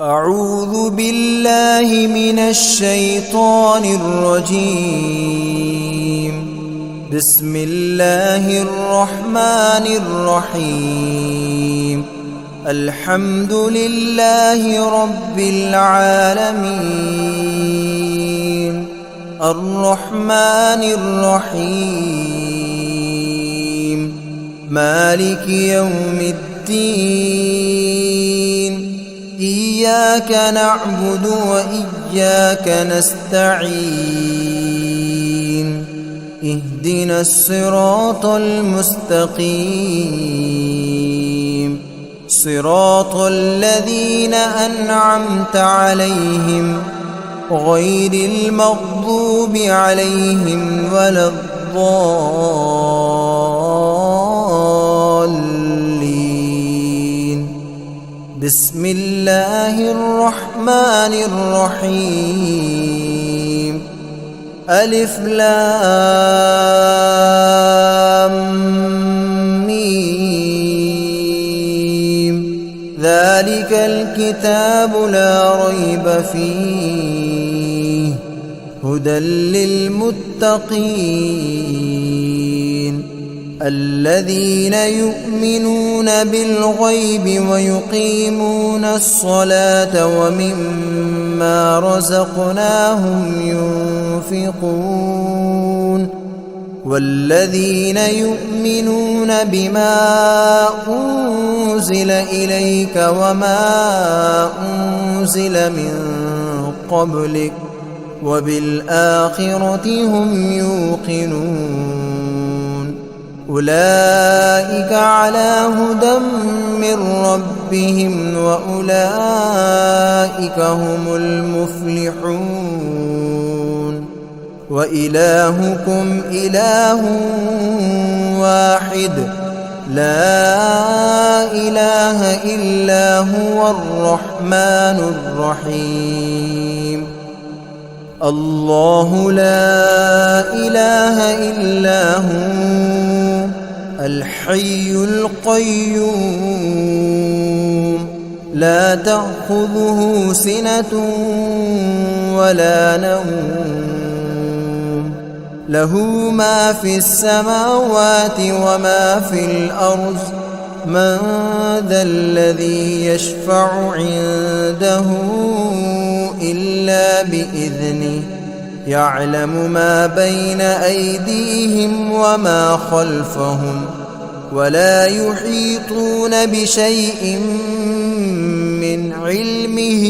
أعوذ بالله من الشيطان الرجيم. بسم الله الرحمن الرحيم. الحمد لله رب العالمين الرحمن الرحيم مالك يوم الدين. إياك نعبد وإياك نستعين. اهدنا الصراط المستقيم صراط الذين أنعمت عليهم غير المغضوب عليهم ولا الضالين. بسم الله الرحمن الرحيم. ألف لام ميم. ذلك الكتاب لا ريب فيه هدى للمتقين الذين يؤمنون بالغيب ويقيمون الصلاة ومما رزقناهم ينفقون والذين يؤمنون بما أنزل إليك وما أنزل من قبلك وبالآخرة هم يوقنون. أولئك على هدى من ربهم وأولئك هم المفلحون. وإلهكم إله واحد لا إله إلا هو الرحمن الرحيم. الله لا إله إلا هو الحي القيوم لا تأخذه سنة ولا نوم له ما في السماوات وما في الأرض. من ذا الذي يشفع عنده إلا بإذنه يعلم ما بين أيديهم وما خلفهم ولا يحيطون بشيء من علمه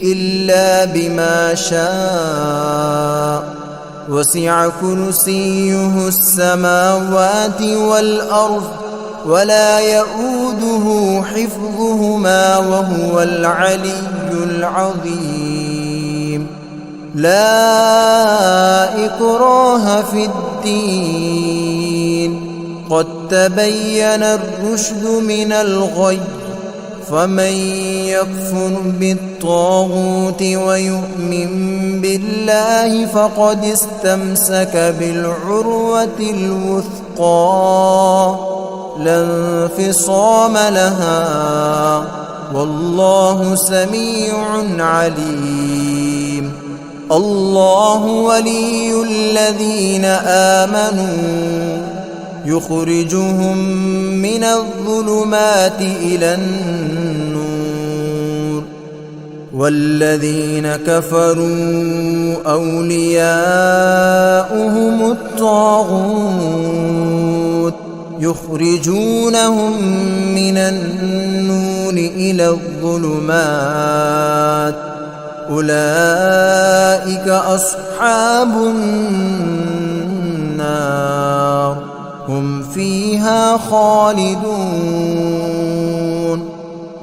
إلا بما شاء. وسع كرسيه السماوات والأرض ولا يؤوده حفظهما وهو العلي العظيم. لا إكراه في الدين قد تبين الرشد من الغي. فمن يكفر بالطاغوت ويؤمن بالله فقد استمسك بالعروة الوثقى لا انفصام لها والله سميع عليم. الله ولي الذين آمنوا يخرجهم من الظلمات إلى النور والذين كفروا أولياؤهم الطاغوت يخرجونهم من النور إلى الظلمات. أولئك أصحاب النار هم فيها خالدون.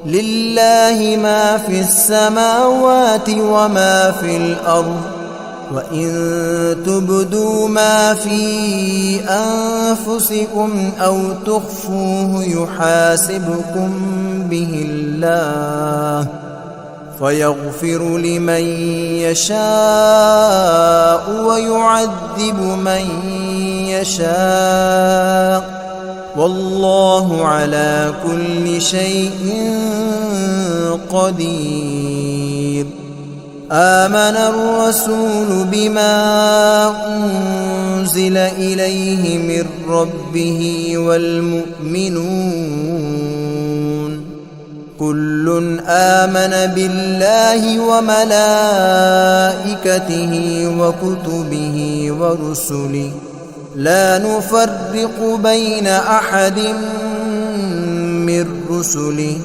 لله ما في السماوات وما في الأرض. وإن تبدوا ما في أنفسكم أو تخفوه يحاسبكم به الله فيغفر لمن يشاء ويعذب من يشاء والله على كل شيء قدير. آمن الرسول بما أنزل إليه من ربه والمؤمنون كل آمن بالله وملائكته وكتبه ورسله لا نفرق بين أحد من رسله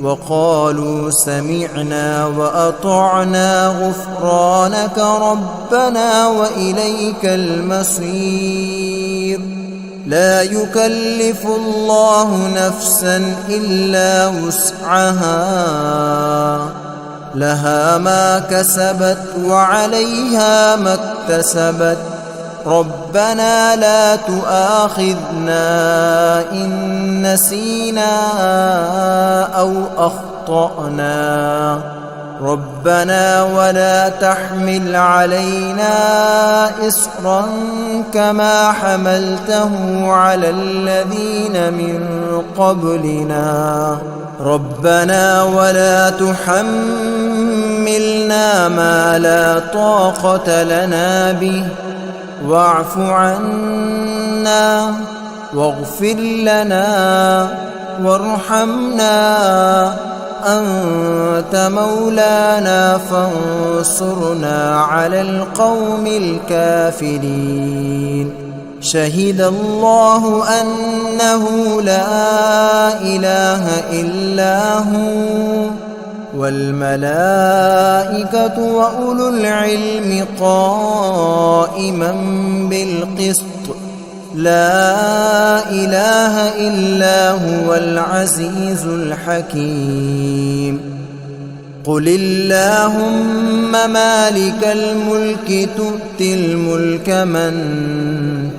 وقالوا سمعنا وأطعنا غفرانك ربنا وإليك المصير. لا يكلف الله نفسا إلا وسعها لها ما كسبت وعليها ما اكتسبت ربنا لا تؤاخذنا إن نسينا أو أخطأنا ربنا ولا تحمل علينا إصرا كما حملته على الذين من قبلنا ربنا ولا تحملنا ما لا طاقة لنا به واعف عنا واغفر لنا وارحمنا أنت مولانا فانصرنا على القوم الكافرين. شهد الله أنه لا إله إلا هو والملائكة وأولو العلم قائما بالقسط لا إله إلا هو العزيز الحكيم. قل اللهم مالك الملك تؤتي الملك من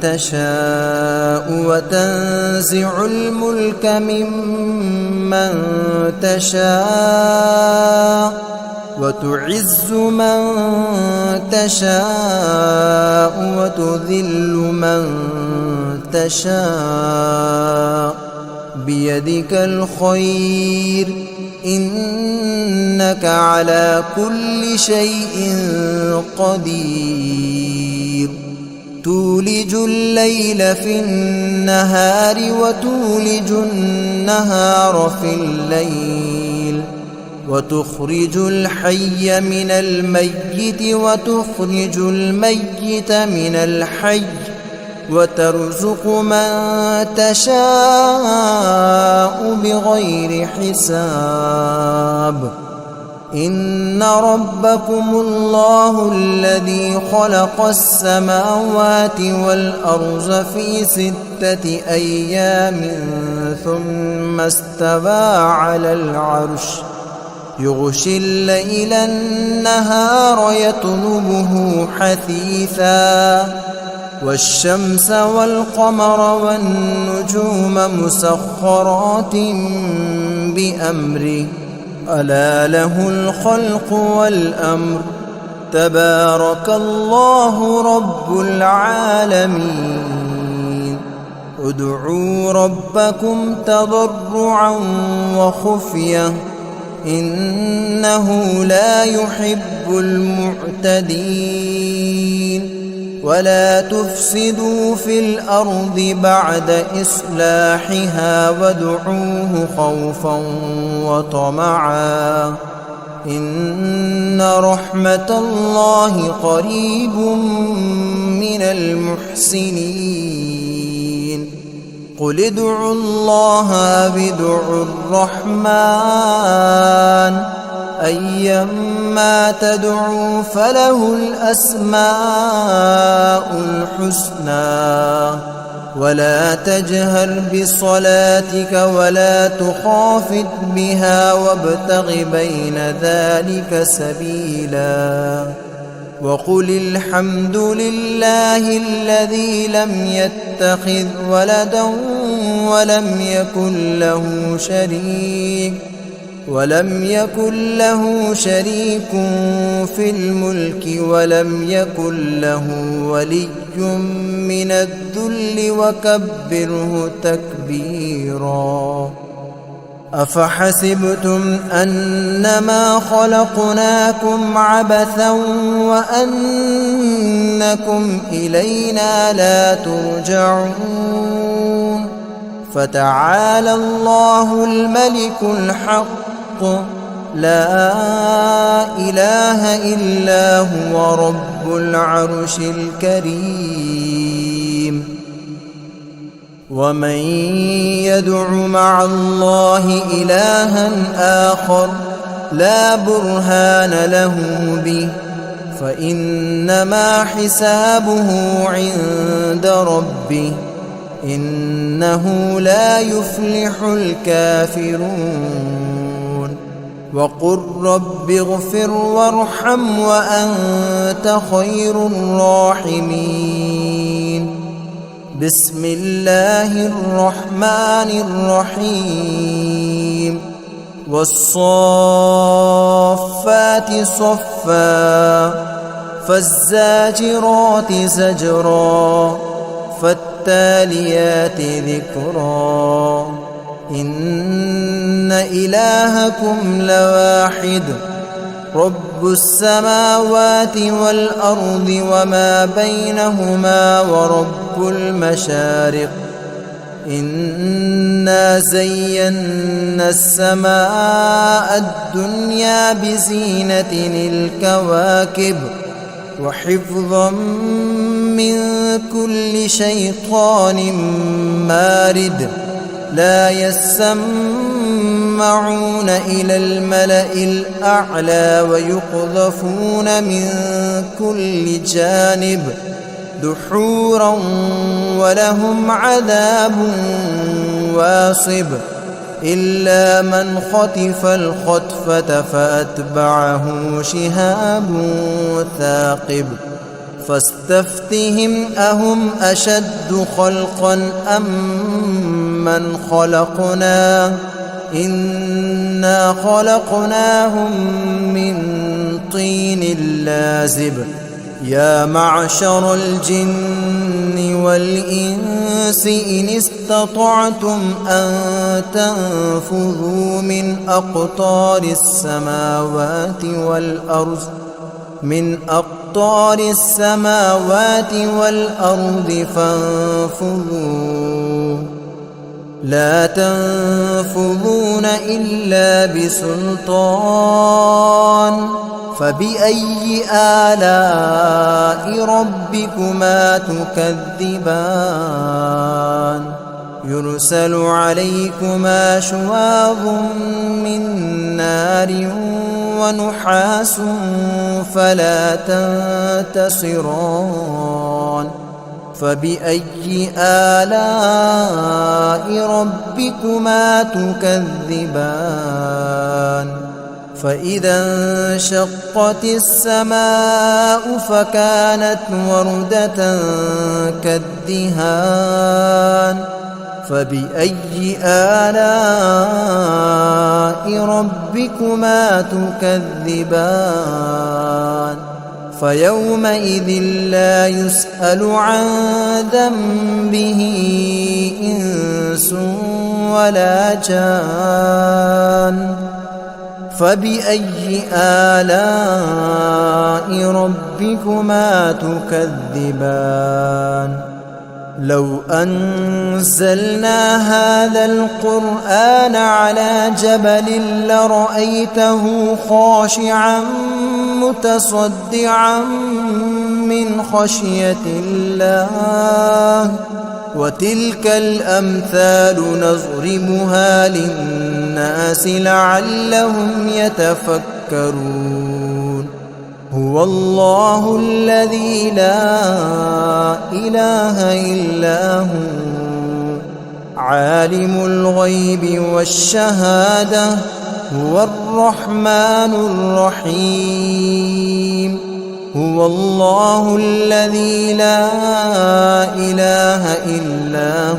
تشاء وتنزع الملك ممن تشاء وتعز من تشاء وتذل من تشاء بيدك الخير إنك على كل شيء قدير. تولج الليل في النهار وتولج النهار في الليل وتخرج الحي من الميت وتخرج الميت من الحي وترزق من تشاء بغير حساب. إن ربكم الله الذي خلق السماوات والأرض في 6 أيام ثم استوى على العرش يغشي الليل النهار يطلبه حثيثا والشمس والقمر والنجوم مسخرات بأمره ألا له الخلق والأمر تبارك الله رب العالمين. ادعوا ربكم تضرعا وخفية إنه لا يحب المعتدين. ولا تفسدوا في الأرض بعد إصلاحها وادعوه خوفا وطمعا إن رحمة الله قريب من المحسنين. قل ادعوا الله ادعوا الرحمن أيما تدعوا فله الأسماء الحسنى ولا تجهر بصلاتك ولا تخافت بها وابتغ بين ذلك سبيلا. وقل الحمد لله الذي لم يتخذ ولدا ولم يكن له شريك ولم يكن له شريك في الملك ولم يكن له ولي من الذل وكبره تكبيرا. أفحسبتم أنما خلقناكم عبثا وأنكم إلينا لا ترجعون فتعالى الله الملك الحق لا إله إلا هو رب العرش الكريم. ومن يدع مع الله إلها آخر لا برهان له به فإنما حسابه عند ربه إنه لا يفلح الكافرون. وقل رب اغفر وارحم وأنت خير الراحمين. بسم الله الرحمن الرحيم. والصافات صفا فالزاجرات زجرا فالتاليات ذكرا إن إلهكم لواحد رب السماوات والأرض وما بينهما ورب المشارق. إنا زينا السماء الدنيا بزينة الكواكب وحفظا من كل شيطان مارد. لا يسمعون إلى الملأ الأعلى ويقذفون من كل جانب دحورا ولهم عذاب واصب إلا من خطف الخطفة فأتبعه شهاب ثاقب. فاستفتهم أهم أشد خلقا أم من خلقنا إنا خلقناهم من طين لازب. يا معشر الجن والإنس إن استطعتم أن تنفذوا من أقطار السماوات والأرض فانفذوا لا تنفذون إلا بسلطان. فبأي آلاء ربكما تكذبان. يرسل عليكما شواظ من نار ونحاس فلا تنتصران. فبأي آلاء ربكما تكذبان. فإذا انشقت السماء فكانت وردة كالدهان. فبأي آلاء ربكما تكذبان. فيومئذ لا يسأل عن ذنبه إنس ولا جان. فبأي آلاء ربكما تكذبان. لو أنزلنا هذا القرآن على جبل لرأيته خاشعا متصدعا من خشية الله. وتلك الأمثال نضربها للناس لعلهم يتفكرون. هو الله الذي لا إله إلا هو عالم الغيب والشهادة هو الرحمن الرحيم. هو الله الذي لا إله إلا هو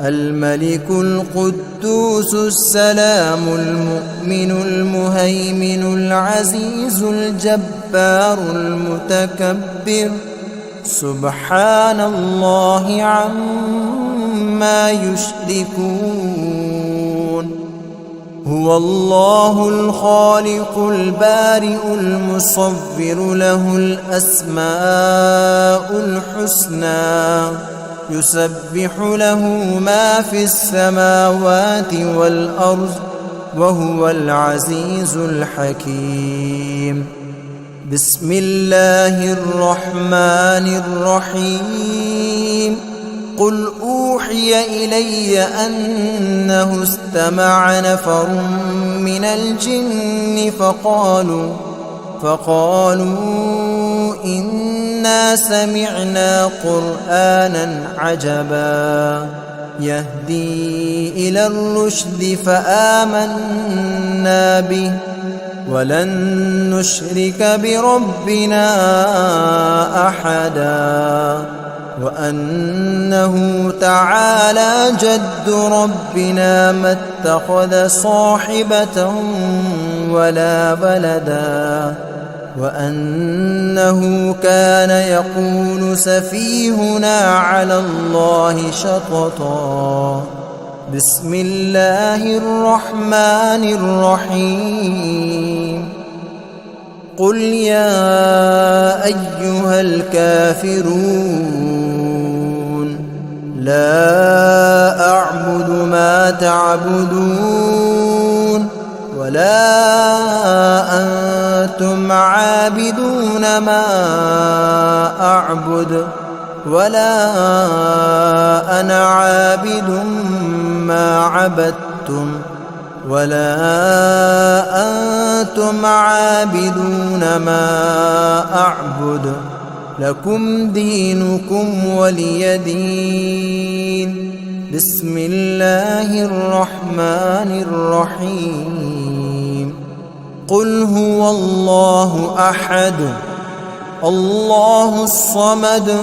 الملك القدوس السلام المؤمن المهيمن العزيز الجبار المتكبر سبحان الله عما يشركون هو الله الخالق البارئ المصور له الأسماء الحسنى يسبح له ما في السماوات والأرض وهو العزيز الحكيم بسم الله الرحمن الرحيم قل أوحي إلي أنه استمع نفر من الجن فقالوا إنا سمعنا قرآنا عجبا يهدي إلى الرشد فآمنا به ولن نشرك بربنا أحدا وأنه تعالى جد ربنا ما اتخذ صاحبة ولا ولدا وأنه كان يقول سفيهنا على الله شططا بسم الله الرحمن الرحيم قل يا أيها الكافرون لا أعبد ما تعبدون ولا أنتم عابدون ما أعبد ولا أنا عابد ما عبدتم ولا أنتم عابدون ما أعبد لكم دينكم ولي دين بسم الله الرحمن الرحيم قل هو الله أحد الله الصمد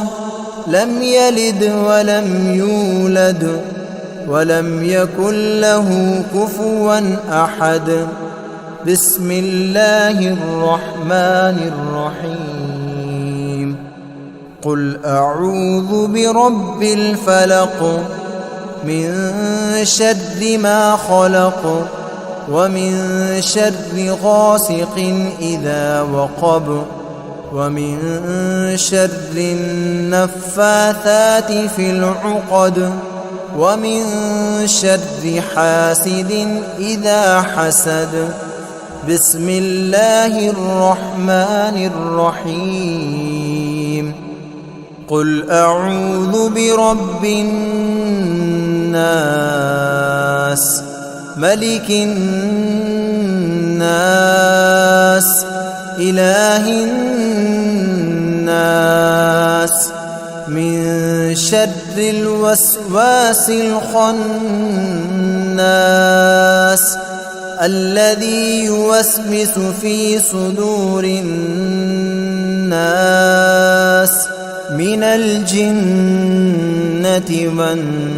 لم يلد ولم يولد ولم يكن له كفوا أحد بسم الله الرحمن الرحيم قل أعوذ برب الفلق من شر ما خلق ومن شر غاسق إذا وقب ومن شر النفاثات في العقد ومن شر حاسد إذا حسد بسم الله الرحمن الرحيم قل أعوذ برب الناس ملك الناس إله الناس من شر الوسواس الخناس الذي يوسوس في صدور الناس من الجنة والناس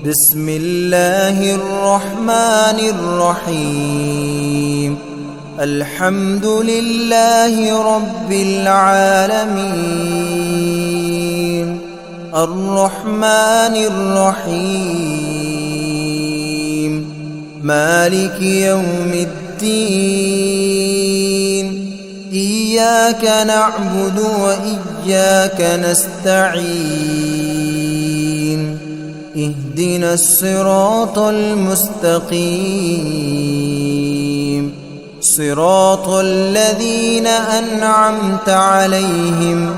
بسم الله الرحمن الرحيم الحمد لله رب العالمين الرحمن الرحيم مالك يوم الدين إياك نعبد وإياك نستعين اهدنا الصراط المستقيم صراط الذين أنعمت عليهم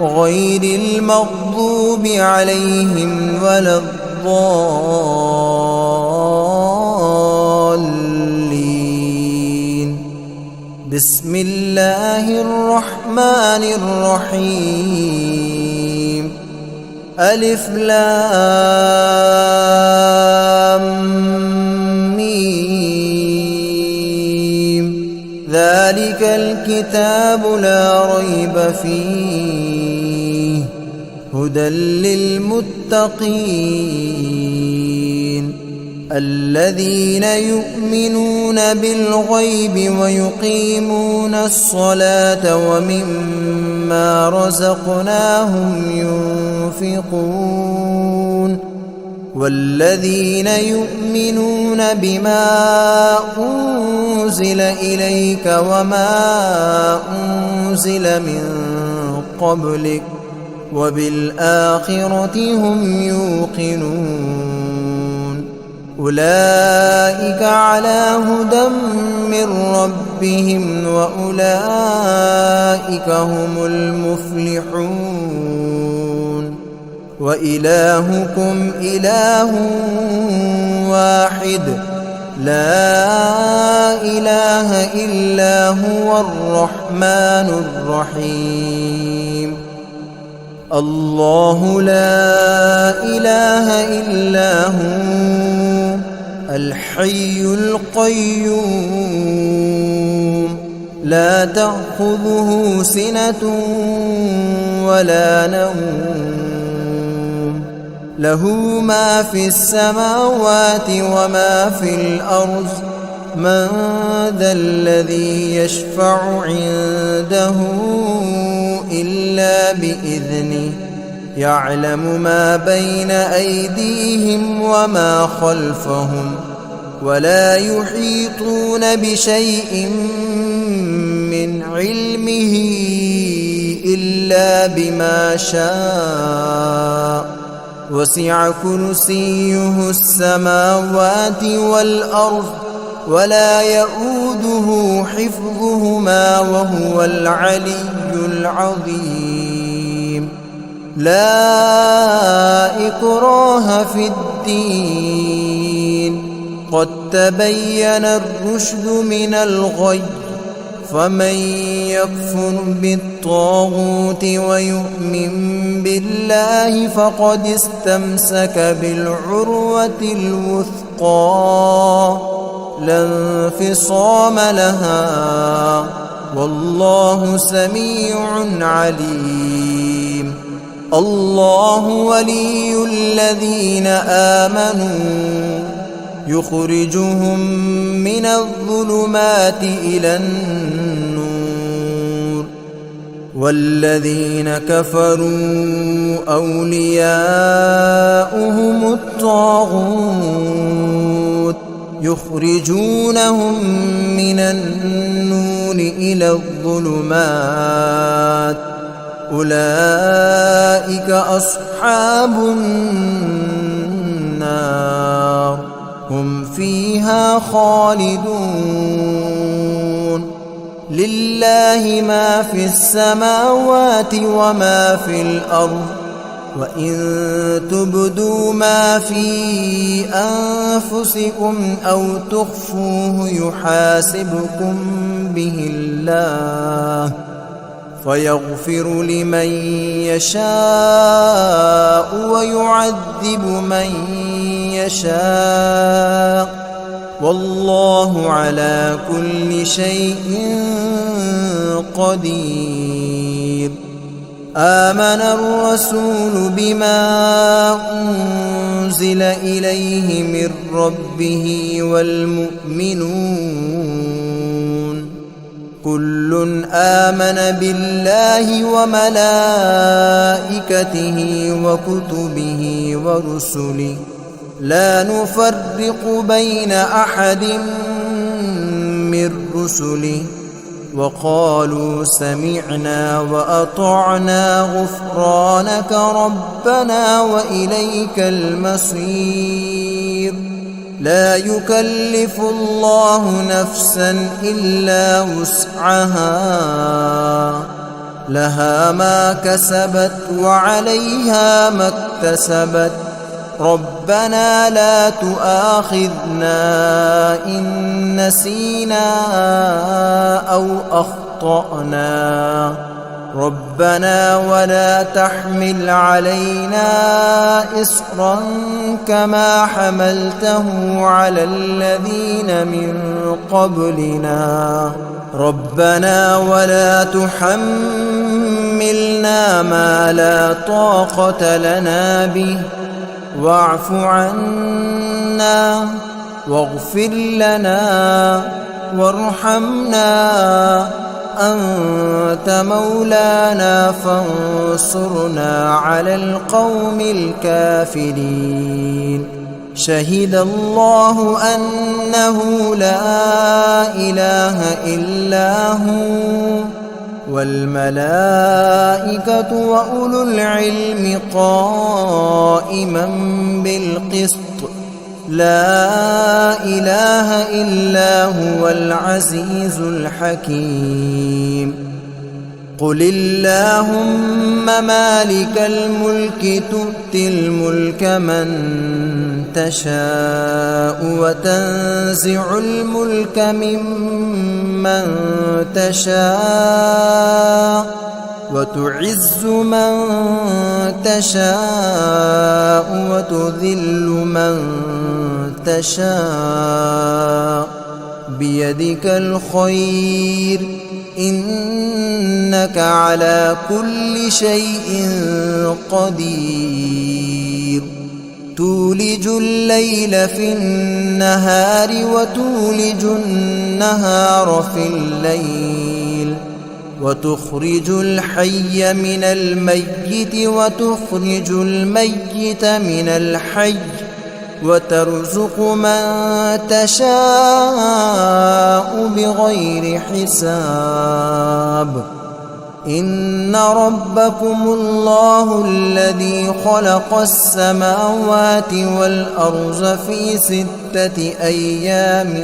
غير المغضوب عليهم ولا الضالين بسم الله الرحمن الرحيم ألف لام ميم ذلك الكتاب لا ريب فيه هدى للمتقين الذين يؤمنون بالغيب ويقيمون الصلاة ومما رزقناهم ينفقون والذين يؤمنون بما أنزل إليك وما أنزل من قبلك وبالآخرة هم يوقنون أولئك على هدى من ربهم وأولئك هم المفلحون وإلهكم إله واحد لا إله إلا هو الرحمن الرحيم الله لا إله إلا هو الحي القيوم لا تأخذه سنة ولا نوم له ما في السماوات وما في الأرض من ذا الذي يشفع عنده إلا بإذنه يعلم ما بين أيديهم وما خلفهم ولا يحيطون بشيء من علمه إلا بما شاء وسع كرسيه السماوات والأرض ولا يؤوده حفظهما وهو العلي العظيم لا إكراه في الدين قد تبين الرشد من الغي فمن يكفر بالطاغوت ويؤمن بالله فقد استمسك بالعروة الوثقى لا انفصام لها والله سميع عليم الله ولي الذين آمنوا يخرجهم من الظلمات إلى النور والذين كفروا أولياؤهم الطاغوت يخرجونهم من النور إلى الظلمات أولئك أصحاب النار هم فيها خالدون لله ما في السماوات وما في الأرض وإن تبدوا ما في أنفسكم أو تخفوه يحاسبكم به الله فيغفر لمن يشاء ويعذب من يشاء والله على كل شيء قدير آمن الرسول بما أنزل إليه من ربه والمؤمنون كل آمن بالله وملائكته وكتبه ورسله لا نفرق بين أحد من رسله وقالوا سمعنا وأطعنا غفرانك ربنا وإليك المصير لا يكلف الله نفسا إلا وسعها لها ما كسبت وعليها ما اكتسبت ربنا لا تؤاخذنا إن نسينا أو أخطأنا ربنا ولا تحمل علينا إصرا كما حملته على الذين من قبلنا ربنا ولا تحملنا تحملنا ما لا طاقة لنا به واعف عنا واغفر لنا وارحمنا أنت مولانا فانصرنا على القوم الكافرين. شهد الله أنه لا إله إلا هو والملائكة وأولو العلم قائما بالقسط لا إله إلا هو العزيز الحكيم. قل اللهم مالك الملك تؤتي الملك من تشاء وتنزع الملك ممن تشاء وتعز من تشاء وتذل من تشاء بيدك الخير إنك على كل شيء قدير. تولج الليل في النهار وتولج النهار في الليل وتخرج الحي من الميت وتخرج الميت من الحي وترزق من تشاء بغير حساب. إن ربكم الله الذي خلق السماوات والأرض في 6 أيام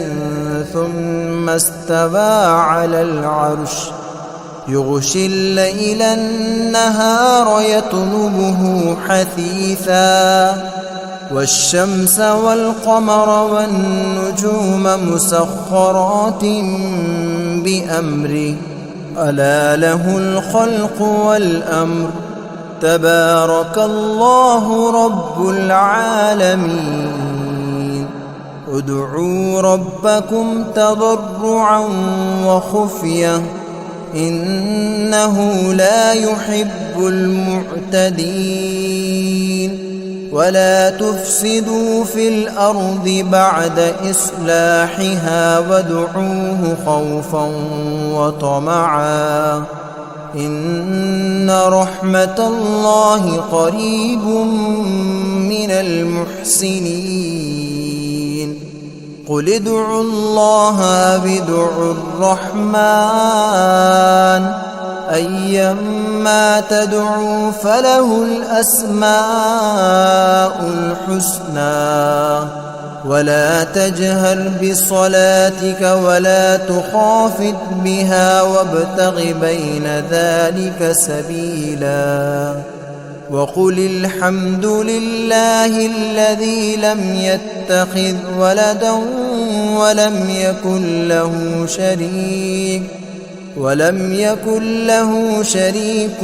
ثم استوى على العرش يغشي الليل النهار يطلبه حثيثا والشمس والقمر والنجوم مسخرات بأمره ألا له الخلق والأمر تبارك الله رب العالمين. ادعوا ربكم تضرعا وخفية إنه لا يحب المعتدين. ولا تفسدوا في الأرض بعد إصلاحها وادعوه خوفا وطمعا إن رحمة الله قريب من المحسنين. قل ادعوا الله ادعوا الرحمن أيما تدعوا فله الأسماء الحسنى ولا تجهر بصلاتك ولا تخافت بها وابتغ بين ذلك سبيلا. وقل الحمد لله الذي لم يتخذ ولدا ولم يكن له شريك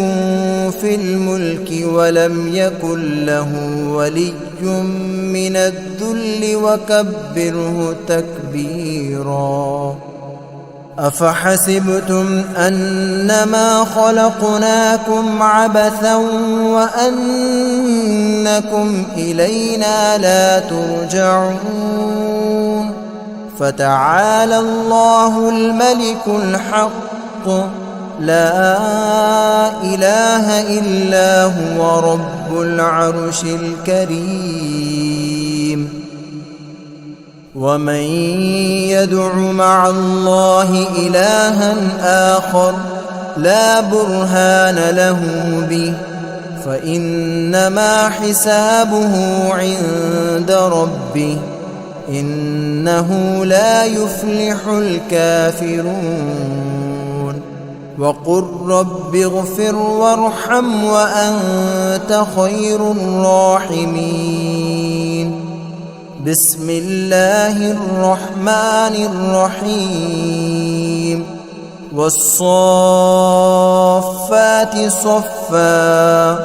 في الملك ولم يكن له ولي من الذل وكبره تكبيرا. أفحسبتم أنما خلقناكم عبثا وأنكم إلينا لا ترجعون. فتعالى الله الملك الحق لا إله إلا هو رب العرش الكريم. ومن يدع مع الله إلها آخر لا برهان له به فإنما حسابه عند ربه إنه لا يفلح الكافرون. وقل رب اغفر وارحم وأنت خير الراحمين. بسم الله الرحمن الرحيم. والصافات صفا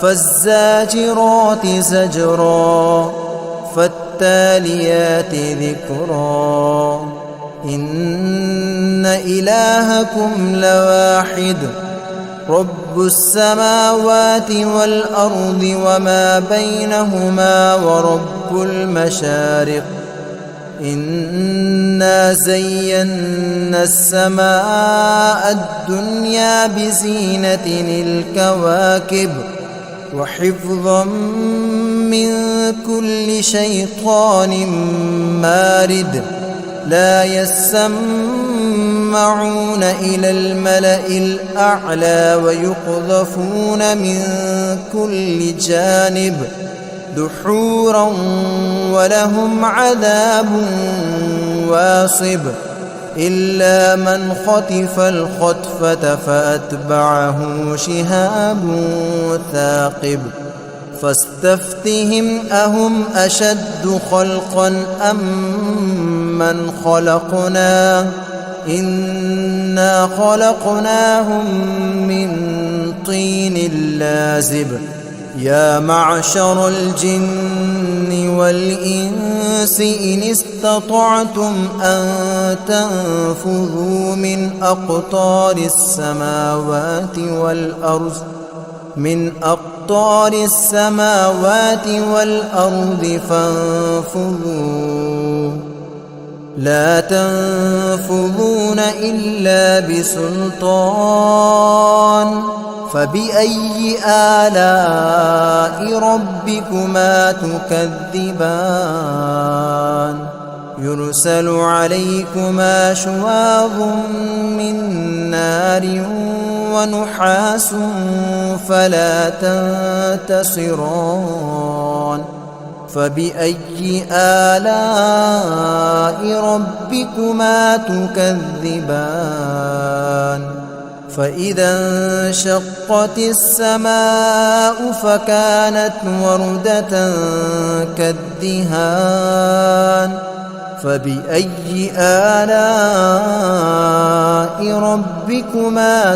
فالزاجرات زجرا فالتاليات ذكرا إن إلهكم لواحد رب السماوات والأرض وما بينهما ورب المشارق إنا زينا السماء الدنيا بزينة الكواكب وحفظا من كل شيطان مارد لا يسمعون إلى الملأ الأعلى ويقذفون من كل جانب دحورا ولهم عذاب واصب إلا من خطف الخطفة فأتبعه شهاب ثاقب فاستفتهم أهم أشد خلقا أم من خلقنا إنا خلقناهم من طين لازب يا معشر الجن والإنس إن استطعتم أن تنفذوا من أقطار السماوات والأرض فانفذوا لا تنفذون إلا بسلطان فبأي آلاء ربكما تكذبان يرسل عليكما شواظ من نار ونحاس فلا تنتصران فبأي آلاء ربكما تكذبان فإذا انشقت السماء فكانت وردة كالدهان فبأي آلاء ربكما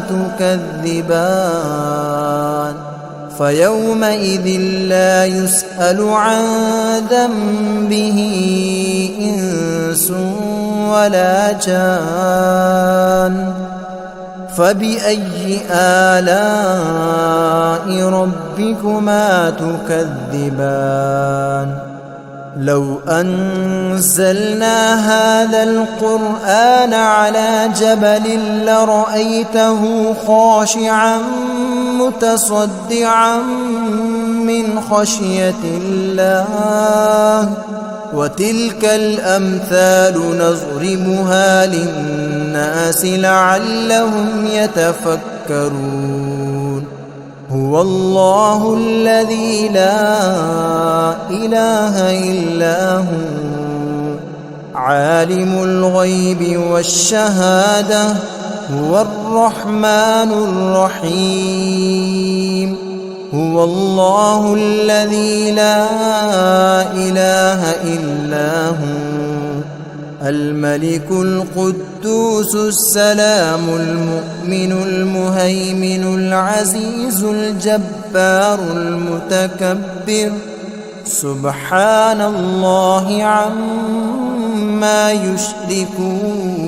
تكذبان فيومئذ لا يسأل عن ذنبه إنس ولا جان فبأي آلاء ربكما تكذبان لو أنزلنا هذا القرآن على جبل لرأيته خاشعا متصدعا من خشية الله وتلك الأمثال نضربها للناس لعلهم يتفكرون هو الله الذي لا إله إلا هو عالم الغيب والشهادة هو الرحمن الرحيم هو الله الذي لا إله إلا هو الملك القدوس السلام المؤمن المهيمن العزيز الجبار المتكبر سبحان الله عما يشركون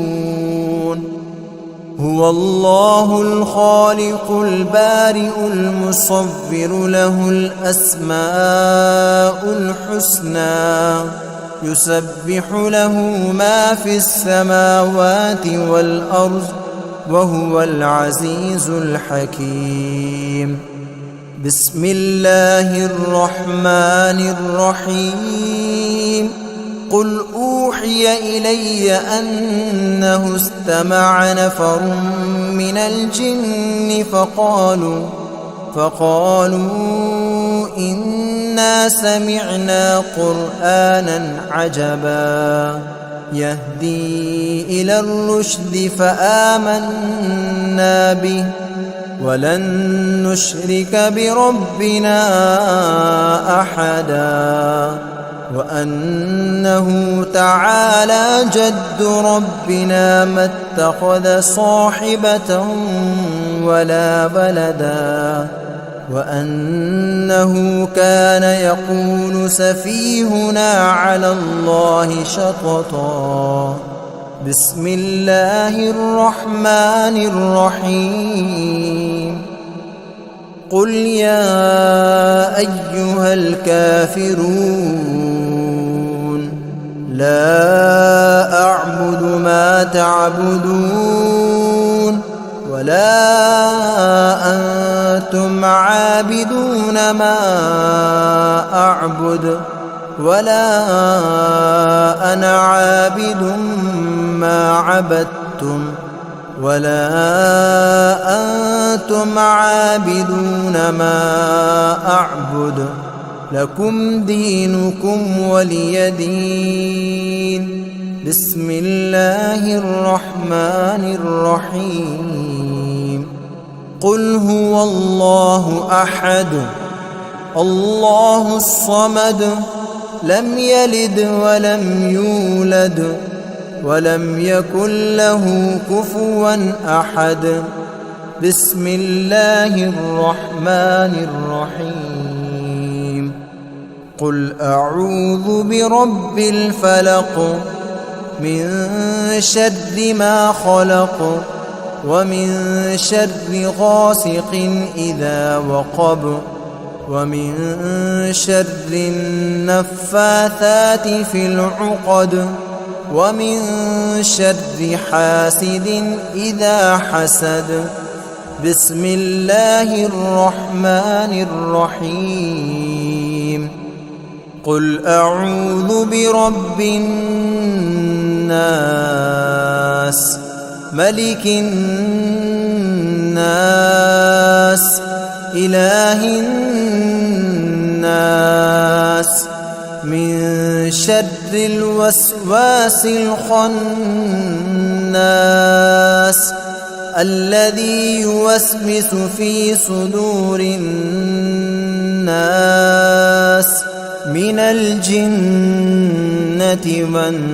هو الله الخالق البارئ المصور له الأسماء الحسنى يسبح له ما في السماوات والأرض وهو العزيز الحكيم بسم الله الرحمن الرحيم قل أوحي إلي أنه استمع نفر من الجن فقالوا إنا سمعنا قرآنا عجبا يهدي إلى الرشد فآمنا به ولن نشرك بربنا أحدا وأنه تعالى جد ربنا ما اتخذ صاحبة ولا ولدا وأنه كان يقول سفيهنا على الله شططا بسم الله الرحمن الرحيم قل يا أيها الكافرون لا أعبد ما تعبدون ولا أنتم عابدون ما أعبد ولا أنا عابد ما عبدتم ولا أنتم عابدون ما أعبد لكم دينكم ولي دين. بسم الله الرحمن الرحيم. قل هو الله أحد الله الصمد لم يلد ولم يولد ولم يكن له كفوا أحد. بسم الله الرحمن الرحيم. قل أعوذ برب الفلق من شر ما خلق ومن شر غاسق إذا وقب ومن شر النفاثات في العقد ومن شر حاسد إذا حسد. بسم الله الرحمن الرحيم. قل أعوذ برب الناس ملك الناس إله الناس من شر الوسواس الخناس الذي يوسوس في صدور الناس من الجنة والناس.